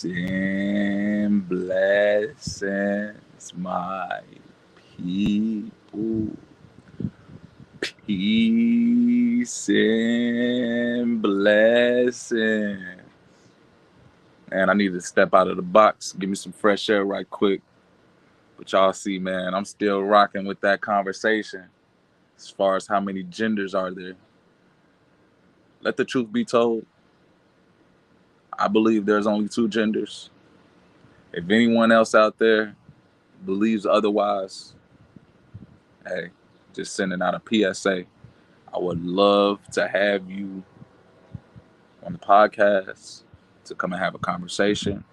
and blessings, my people. Peace and blessings. And I need to step out of the box, give me some fresh air right quick. But y'all see, man, I'm still rocking with that conversation as far as how many genders are there. Let the truth be told, I believe there's only two genders. If anyone else out there believes otherwise, hey, just sending out a PSA. I would love to have you on the podcast to come and have a conversation.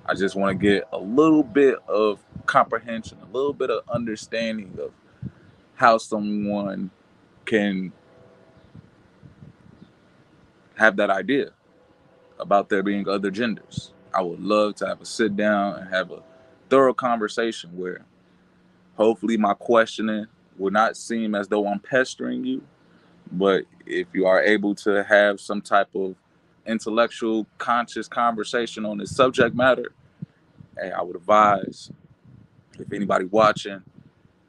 I just want to get a little bit of comprehension, a little bit of understanding of how someone can have that idea about there being other genders. I would love to have a sit down and have a thorough conversation where hopefully my questioning will not seem as though I'm pestering you, but if you are able to have some type of intellectual, conscious conversation on this subject matter, hey, I would advise if anybody watching,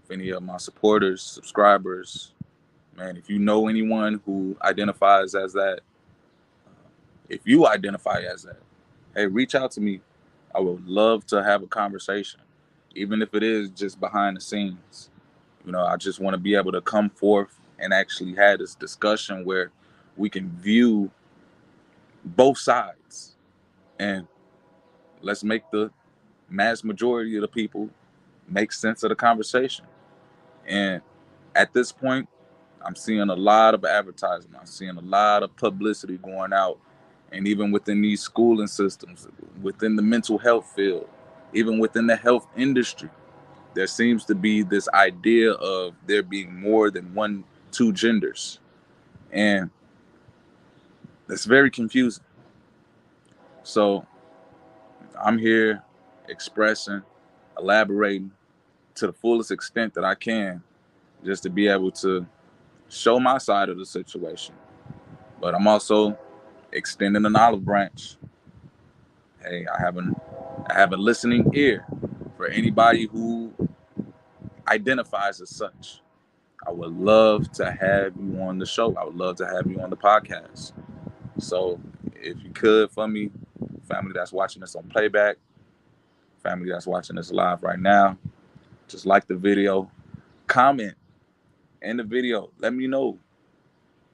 if any of my supporters, subscribers, man, if you know anyone who identifies as that, if you identify as that, hey, reach out to me. I would love to have a conversation, even if it is just behind the scenes. I just want to be able to come forth and actually have this discussion where we can view both sides and let's make the mass majority of the people make sense of the conversation. And at this point, I'm seeing a lot of advertising. I'm seeing a lot of publicity going out. And even within these schooling systems, within the mental health field, even within the health industry, there seems to be this idea of there being more than two genders. And it's very confusing. So I'm here expressing, elaborating to the fullest extent that I can, just to be able to show my side of the situation. But I'm also extending an olive branch. Hey, I have a listening ear for anybody who identifies as such. I would love to have you on the show. I would love to have you on the podcast. So if you could, for me, family that's watching this on playback, family that's watching this live right now, just like the video, comment in the video. Let me know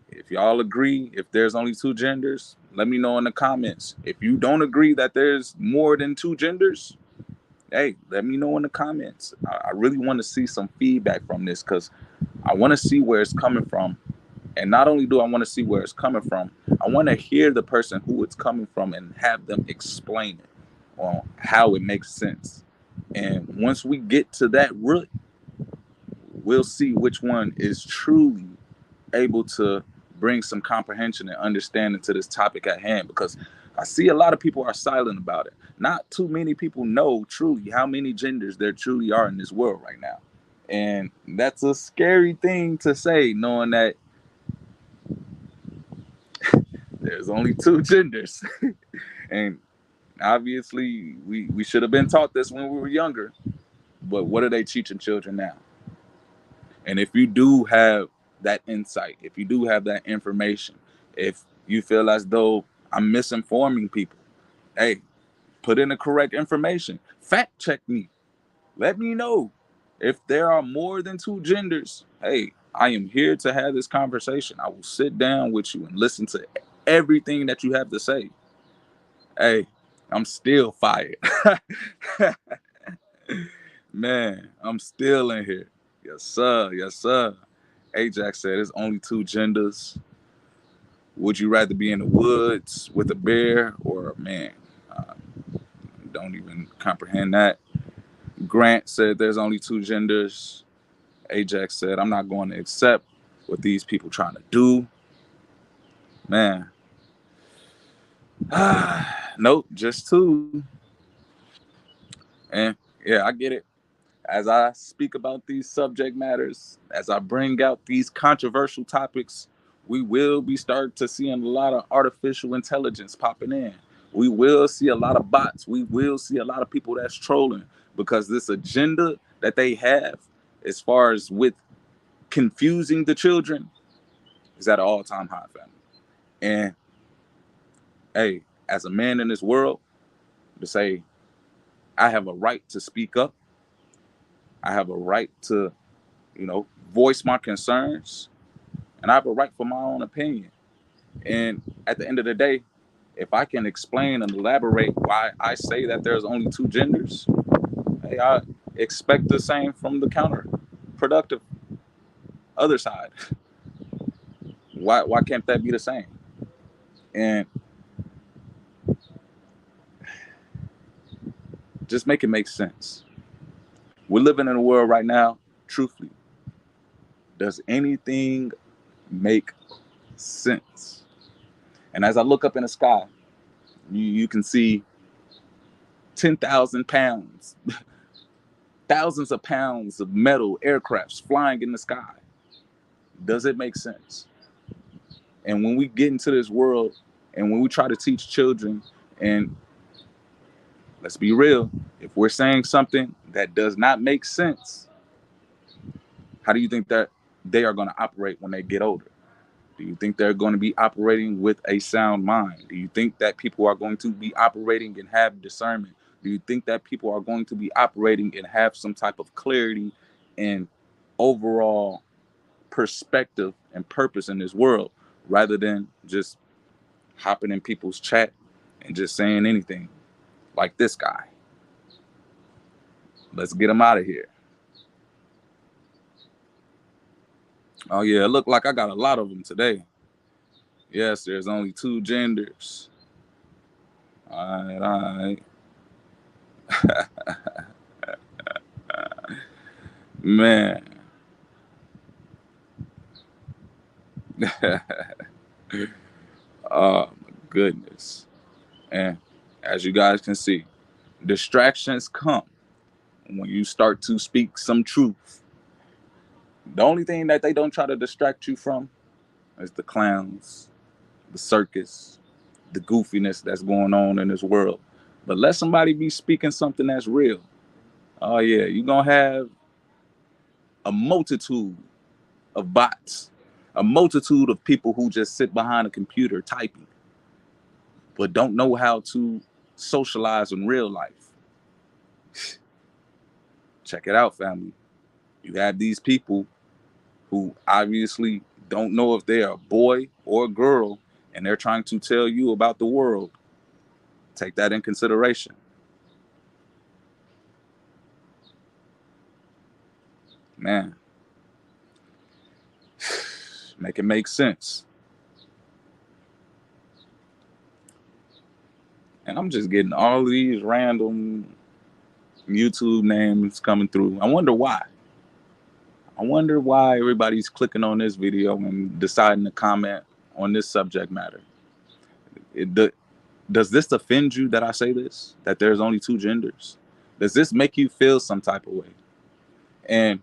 if y'all agree. If there's only two genders, let me know in the comments. If you don't agree that there's more than two genders, hey, let me know in the comments. I really want to see some feedback from this because I want to see where it's coming from. And not only do I want to see where it's coming from, I want to hear the person who it's coming from and have them explain it on how it makes sense. And once we get to that root, we'll see which one is truly able to bring some comprehension and understanding to this topic at hand, because I see a lot of people are silent about it. Not too many people know truly how many genders there truly are in this world right now. And that's a scary thing to say, knowing that there's only two genders. And obviously, we should have been taught this when we were younger. But what are they teaching children now? And if you do have that insight, if you do have that information, if you feel as though I'm misinforming people, hey, put in the correct information. Fact check me. Let me know. If there are more than two genders, hey, I am here to have this conversation. I will sit down with you and listen to everything that you have to say. Hey, I'm still fired. Man, I'm still in here. Yes, sir. Yes, sir. Ajax said it's only two genders. Would you rather be in the woods with a bear or a man? Uh, don't even comprehend that. Grant said there's only two genders. Ajax said, I'm not going to accept what these people trying to do. Man. Nope, just two. And yeah, I get it. As I speak about these subject matters, as I bring out these controversial topics, we will be starting to seeing a lot of artificial intelligence popping in. We will see a lot of bots. We will see a lot of people that's trolling because this agenda that they have, as far as with confusing the children, is at an all-time high, family. And hey, as a man in this world, to say I have a right to speak up, I have a right to, voice my concerns, and I have a right for my own opinion. And at the end of the day, if I can explain and elaborate why I say that there's only two genders, hey, I expect the same from the counterproductive other side. Why can't that be the same? And just make it make sense. We're living in a world right now, truthfully. Does anything make sense? And as I look up in the sky, you can see 10,000 pounds, thousands of pounds of metal aircrafts flying in the sky. Does it make sense? And when we get into this world and when we try to teach children, and let's be real, if we're saying something that does not make sense, how do you think that they are going to operate when they get older? Do you think they're going to be operating with a sound mind? Do you think that people are going to be operating and have discernment? Do you think that people are going to be operating and have some type of clarity and overall perspective and purpose in this world, rather than just hopping in people's chat and just saying anything like this guy? Let's get him out of here. Oh yeah, it looked like I got a lot of them today. Yes, there's only two genders. All right, all right. Man. Oh my goodness. And as you guys can see, distractions come when you start to speak some truth. The only thing that they don't try to distract you from is the clowns, the circus, the goofiness that's going on in this world. But let somebody be speaking something that's real. Oh yeah, you're gonna have a multitude of bots, a multitude of people who just sit behind a computer typing, but don't know how to socialize in real life. Check it out, family. You have these people who obviously don't know if they're a boy or a girl, and they're trying to tell you about the world. Take that in consideration. Man, make it make sense. And I'm just getting all of these random YouTube names coming through. I wonder why. I wonder why everybody's clicking on this video and deciding to comment on this subject matter. Does this offend you that I say this? That there's only two genders? Does this make you feel some type of way? And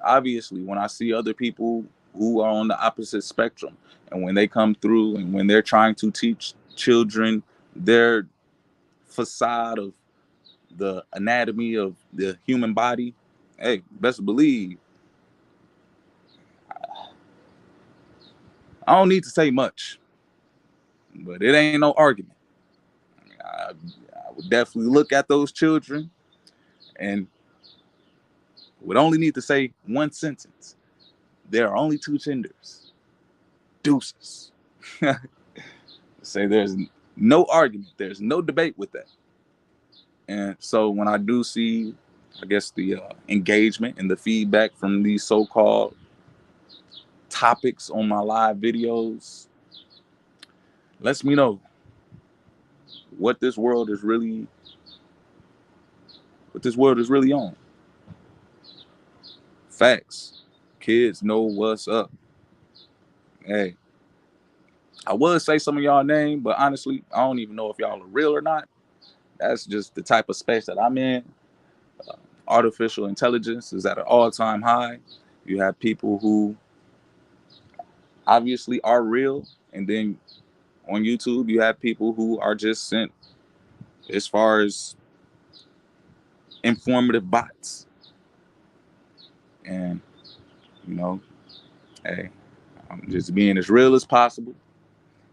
obviously, when I see other people who are on the opposite spectrum, and when they come through and when they're trying to teach children their facade of the anatomy of the human body, hey, best believe I don't need to say much, but it ain't no argument. I, I would definitely look at those children and would only need to say one sentence. There are only two genders. Deuces. Say there's no argument. There's no debate with that. And so when I do see, I guess, the engagement and the feedback from these so-called topics on my live videos, lets me know what this world is really, on. Facts. Kids know what's up. Hey, I would say some of y'all name, but honestly, I don't even know if y'all are real or not. That's just the type of space that I'm in. Artificial intelligence is at an all-time high. You have people who obviously are real, and then on YouTube you have people who are just sent as far as informative bots. And, you know, hey, I'm just being as real as possible.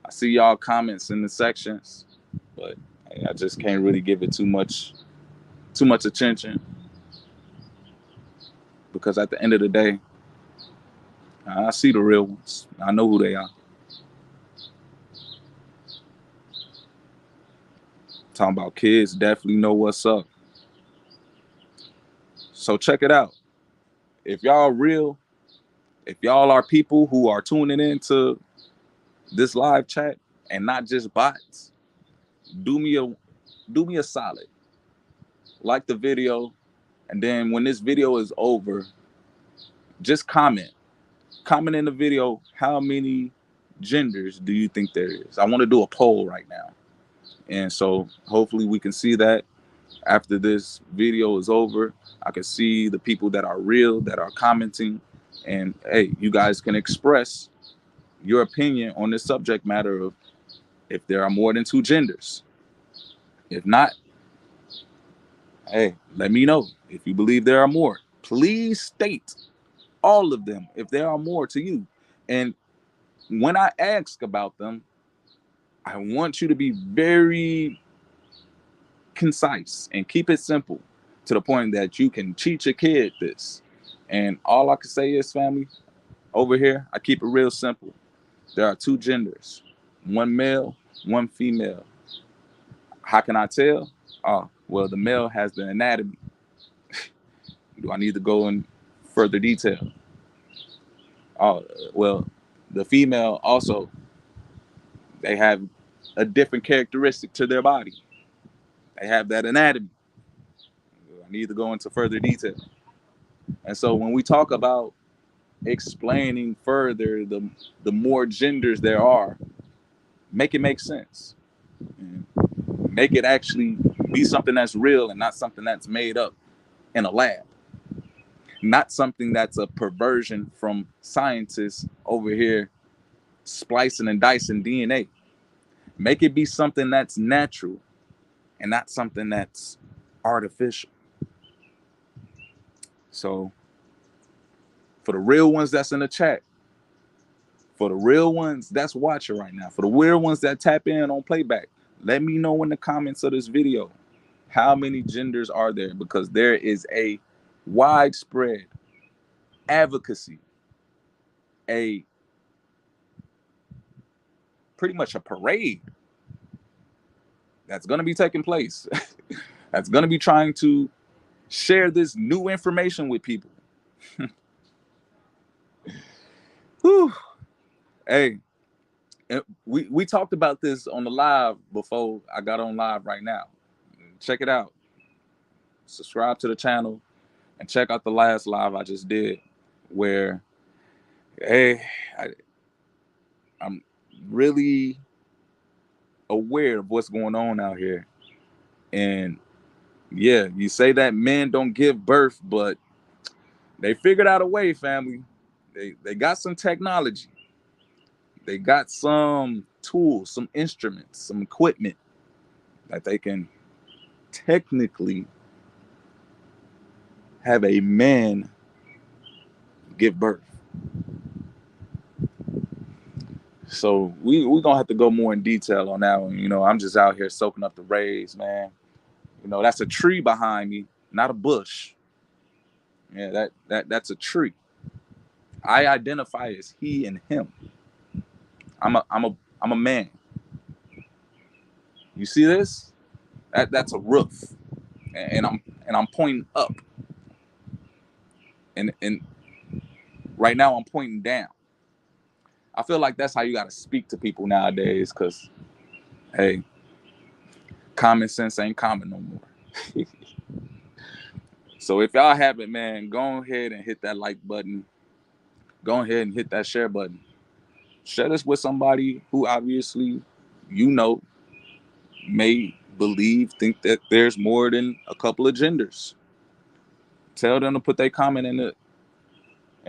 I see y'all comments in the sections, but hey, I just can't really give it too much attention, because at the end of the day, I see the real ones. I know who they are. Talking about kids definitely know what's up. So check it out. If y'all real, if y'all are people who are tuning into this live chat and not just bots, do me a solid. Like the video, and then when this video is over, just comment. Comment in the video, how many genders do you think there is? I want to do a poll right now. And so hopefully we can see that after this video is over. I can see the people that are real, that are commenting. And hey, you guys can express your opinion on this subject matter of if there are more than two genders. If not, hey, let me know. If you believe there are more, please state all of them if there are more to you. And when I ask about them, I want you to be very concise and keep it simple, to the point that you can teach a kid this. And all I can say is, family, over here, I keep it real simple. There are two genders, one male, one female. How can I tell? Oh, well, the male has the anatomy. Do I need to go in further detail? Oh, well, the female also, they have a different characteristic to their body. They have that anatomy. I need to go into further detail. And so when we talk about explaining further the more genders there are, make it make sense. And make it actually be something that's real and not something that's made up in a lab. Not something that's a perversion from scientists over here splicing and dicing DNA. Make it be something that's natural and not something that's artificial. So for the real ones that's in the chat, for the real ones that's watching right now, for the real ones that tap in on playback, let me know in the comments of this video, how many genders are there? Because there is a widespread advocacy, a pretty much a parade that's going to be taking place. That's going to be trying to share this new information with people. Whew. Hey, we talked about this on the live before I got on live right now. Check it out. Subscribe to the channel and check out the last live I just did, where, hey, I'm really aware of what's going on out here. And yeah, you say that men don't give birth, but they figured out a way, family. They got some technology. They got some tools, some instruments, some equipment that they can technically have a man give birth. So we're gonna have to go more in detail on that one. You know, I'm just out here soaking up the rays, man. You know, that's a tree behind me, not a bush. Yeah, that's a tree. I identify as he and him. I'm a man. You see this? That's a roof, and I'm pointing up, and right now I'm pointing down. I feel like that's how you got to speak to people nowadays, because hey, common sense ain't common no more. So if y'all haven't, man, go ahead and hit that like button. Go ahead and hit that share button. Share this with somebody who obviously, you know, may think that there's more than a couple of genders. Tell them to put their comment in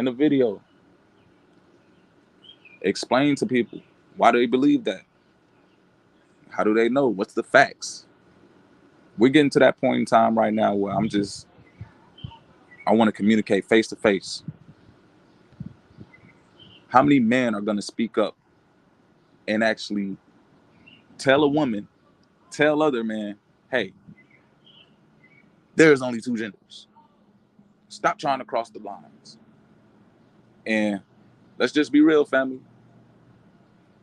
the video. Explain to people, why do they believe that? How do they know? What's the facts? We're getting to that point in time right now where I want to communicate face to face. How many men are going to speak up and actually tell a woman, tell other men, hey, there's only two genders. Stop trying to cross the lines. And let's just be real, family.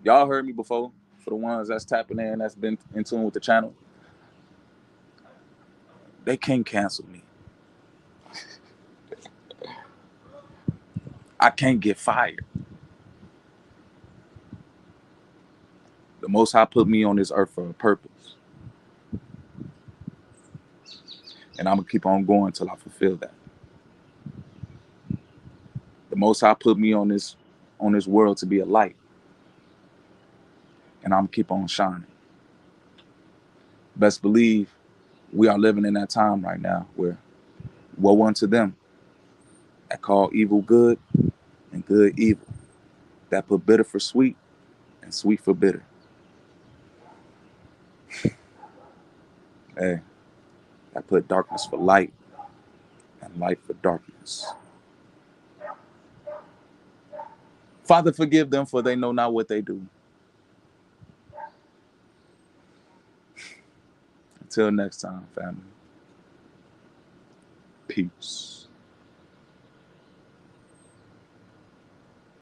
Y'all heard me before. For the ones that's tapping in, that's been in tune with the channel, they can't cancel me. I can't get fired. The Most High put me on this earth for a purpose. And I'm going to keep on going until I fulfill that. The Most High put me on this world to be a light. And I'm going to keep on shining. Best believe we are living in that time right now where woe unto them that call evil good and good evil, that put bitter for sweet and sweet for bitter. Hey, that put darkness for light and light for darkness. Father, forgive them, for they know not what they do. Until next time, family. Peace.